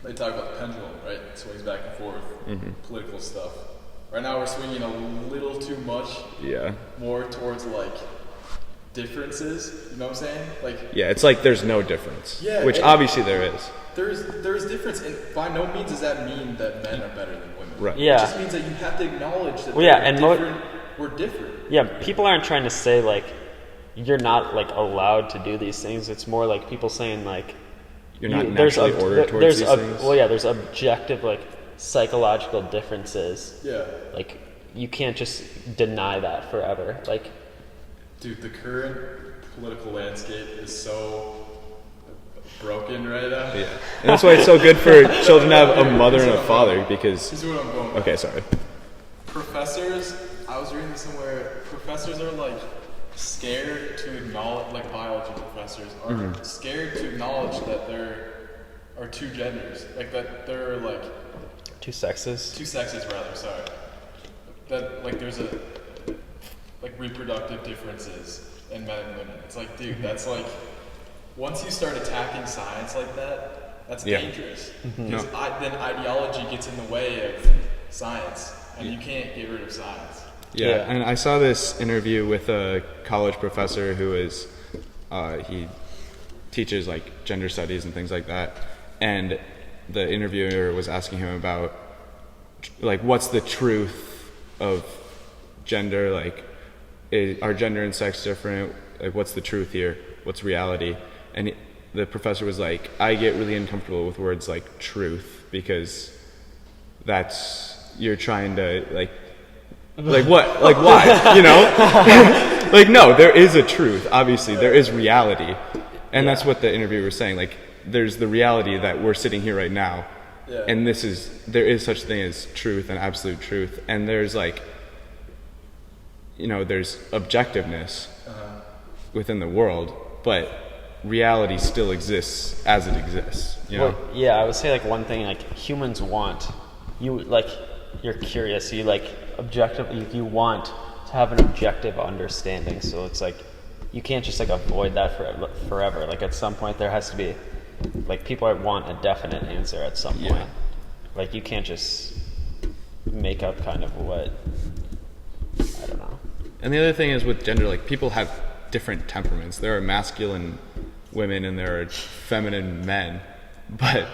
they talk about the pendulum, right? It swings back and forth, political stuff. Right now we're swinging a little too much more towards like differences, you know what I'm saying? Like it's like there's no difference. Which obviously there is. There's difference, and by no means does that mean that men are better than women. Right. Yeah. It just means that you have to acknowledge that we're different. Yeah, people aren't trying to say like you're not like allowed to do these things. It's more like people saying like you're not naturally ordered towards these things. Well, yeah, there's objective like psychological differences. Yeah. Like you can't just deny that forever. Like, dude, the current political landscape is so broken right now. Yeah, and that's why it's so good for children to have a mother and a father, because. This is what I'm going with. Okay, sorry. Professors, I was reading this somewhere. Professors are like scared to acknowledge, like biology professors are scared to acknowledge that there are two genders, like that there are like two sexes rather. Sorry, that like there's a like reproductive differences in men and women. It's like, dude, that's like once you start attacking science like that, that's dangerous because then ideology gets in the way of science, and you can't get rid of science. Yeah, and I saw this interview with a college professor who is, he teaches like gender studies and things like that, and the interviewer was asking him about, like, what's the truth of gender, like, are gender and sex different, like, what's the truth here, what's reality, and the professor was like, I get really uncomfortable with words like truth, because you're trying to, like what? Like why? You know? Like, no, there is a truth. Obviously, there is reality. And that's what the interviewer was saying. Like, there's the reality that we're sitting here right now. Yeah. And there is such thing as truth and absolute truth. And there's like, you know, there's objectiveness within the world, but reality still exists as it exists. You know? Well, yeah, I would say like one thing like humans want, you're curious, you like you want to have an objective understanding, so it's like you can't just like avoid that forever. Like at some point there has to be, like, people want a definite answer at some point. Like you can't just make up kind of what, I don't know. And the other thing is with gender, like, people have different temperaments. There are masculine women and there are feminine men, but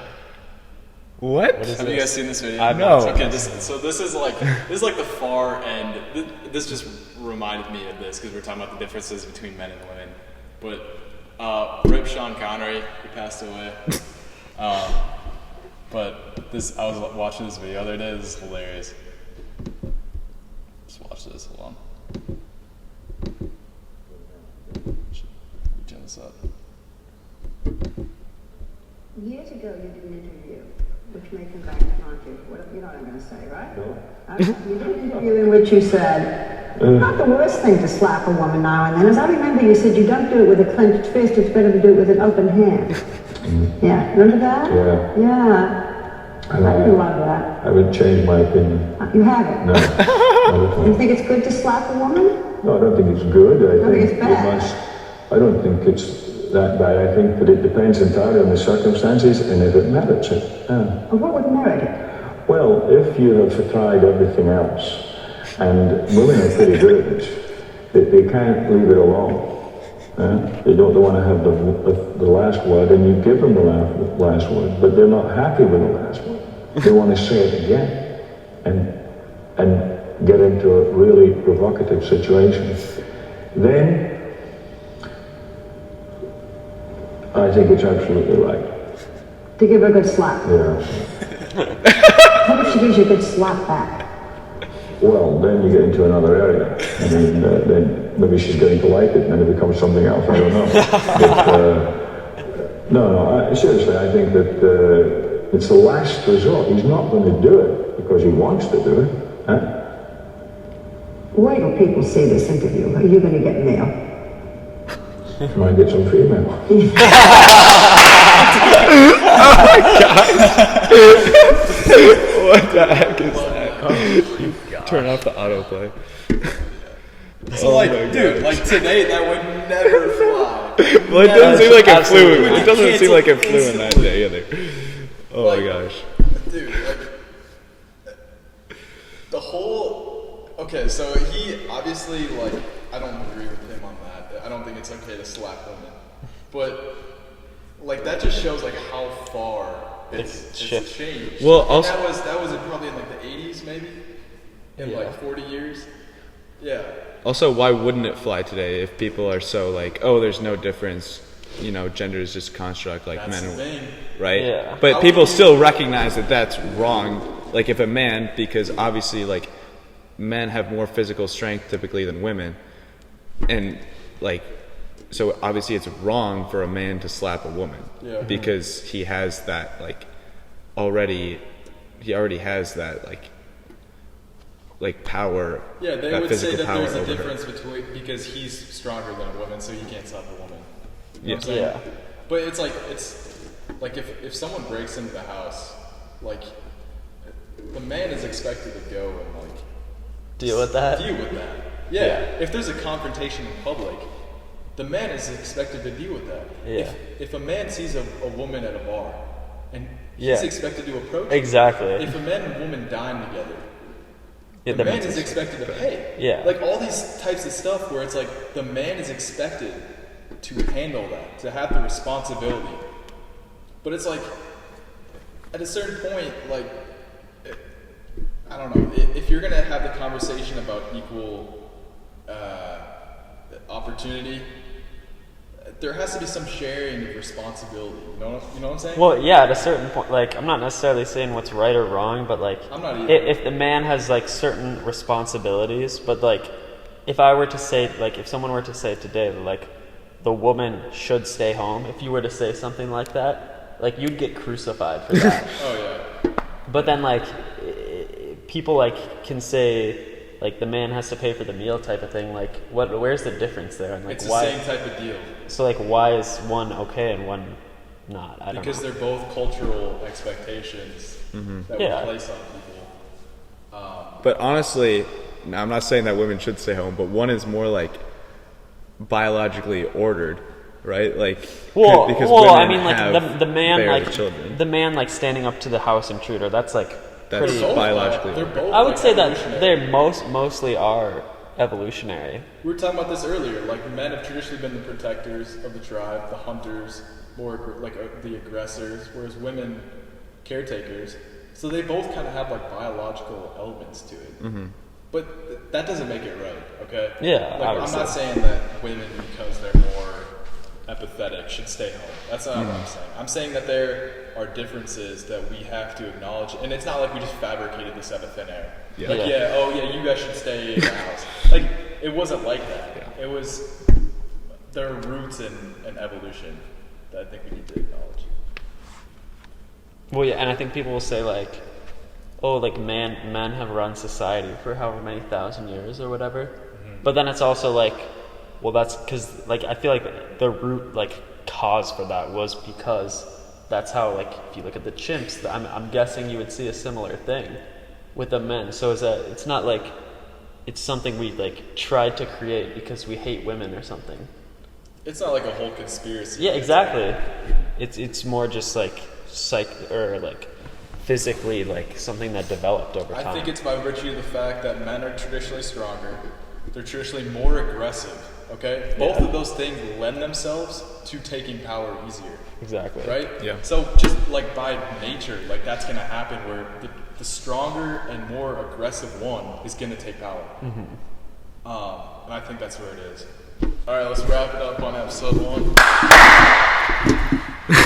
what? Have you guys seen this video? No. Okay, this is like the far end. This just reminded me of this because we're talking about the differences between men and women. But rip Sean Connery, he passed away. But I was watching this video the other day. This is hilarious. Just watch this. Hold on. Turn this up. Years ago, you did an interview, which may come back to haunt you. You know what I'm going to say, right? No. You did an interview in which you said, not the worst thing to slap a woman now and then. As I remember, you said you don't do it with a clenched fist, it's better to do it with an open hand. Yeah, remember that? Yeah. Yeah. I didn't love that. I haven't changed my opinion. You haven't? No. Not at all. You think it's good to slap a woman? No, I don't think it's good. I think it's bad. I don't think it's that bad. I think that it depends entirely on the circumstances and if it merits it. Well, what would merit it? Well, if you have tried everything else, and women are pretty good at this, they can't leave it alone. They don't want to have the last word, and you give them the last word, but they're not happy with the last word. They want to say it again, and get into a really provocative situation. Then I think it's absolutely right. To give her a good slap? Yeah. How about she gives you a good slap back? Well, then you get into another area. I mean, then maybe she's getting to like it, and then it becomes something else. I don't know. But, seriously, I think that it's the last resort. He's not going to do it because he wants to do it. Wait till people see this interview. Are you going to get mail? Try and get some female. Oh my god! What the heck is that? Oh, turn off the autoplay. So dude, like today that would never fly. Well, it doesn't seem like it flew. Absolutely. It doesn't seem like it flew in that day either. Oh my gosh. Dude, like the whole. Okay, so he obviously, like, I don't agree with him on that. I don't think it's okay to slap women, but like that just shows like how far it's changed. Well, also that was probably in like the 80s, maybe in like 40 years. Yeah. Also, why wouldn't it fly today if people are so like, oh, there's no difference? gender is just a construct, like That's men, the thing. right? Yeah. But How people can you- still recognize that that's wrong. Like if a man, because obviously like men have more physical strength typically than women, and like so obviously it's wrong for a man to slap a woman because he has that like already has that like power. Yeah, they that would say physical that power there's a over her. difference between because he's stronger than a woman, so he can't slap a woman. You know what I'm Yeah. saying? But it's like if someone breaks into the house, like the man is expected to go and like Deal with that. Deal with that. Yeah. If there's a confrontation in public, the man is expected to deal with that. Yeah. If a man sees a woman at a bar, and he's Yeah. expected to approach her. Exactly. If a man and woman dine together, Yeah, the that man makes is sense. expected to pay. Yeah. Like all these types of stuff where it's like the man is expected to handle that, to have the responsibility. But it's like at a certain point, like I don't know, if you're gonna have the conversation about equal opportunity, there has to be some sharing of responsibility. You know what I'm saying? Well, yeah, at a certain point, like, I'm not necessarily saying what's right or wrong, but, like, I'm not either. if the man has, like, certain responsibilities, but, like, if I were to say, like, if someone were to say today, like, the woman should stay home, if you were to say something like that, like, you'd get crucified for that. Oh yeah. But then, like, people, like, can say, like, the man has to pay for the meal type of thing, like, where's the difference there? And, like, It's why? the same type of deal. So, like, why is one okay and one not? I don't Because know. they're both cultural expectations that Yeah. we place on people. But honestly, now, I'm not saying that women should stay home, but one is more like biologically ordered, right? Like, Well, because well, I women mean, like have the man, bear like the children. the man, like standing up to the house intruder. That's like That's pretty. Both biologically they're ordered. both, I would like, say that evolutionary. they mostly are evolutionary. We were talking about this earlier. Like men have traditionally been the protectors of the tribe, the hunters, the aggressors, whereas women, caretakers. So they both kind of have like biological elements to it. Mm-hmm. But that doesn't make it right, okay? Yeah, Like, I'm obviously. not saying that women, because they're more empathetic, should stay home. That's not what I'm saying. I'm saying that there are differences that we have to acknowledge, and it's not like we just fabricated this out of thin air. Yeah. Like, Yeah. you guys should stay in the house. Like, it wasn't like that. Yeah. It was, there are roots in evolution that I think we need to acknowledge. Well, yeah, and I think people will say like, oh, like men have run society for however many thousand years or whatever. But then it's also like, well, that's because like I feel like the root like cause for that was because that's how, like, if you look at the chimps, I'm guessing you would see a similar thing with the men. So is that it's not like it's something we like tried to create because we hate women or something. It's not like a whole conspiracy. Yeah, exactly. It's more just like like physically like something that developed over time. I think it's by virtue of the fact that men are traditionally stronger. They're traditionally more aggressive. Okay? Both of those things lend themselves to taking power easier. Exactly. Right? Yeah. So just like by nature, like that's going to happen where the stronger and more aggressive one is going to take power. And I think that's where it is. All right, let's wrap it up on episode 1.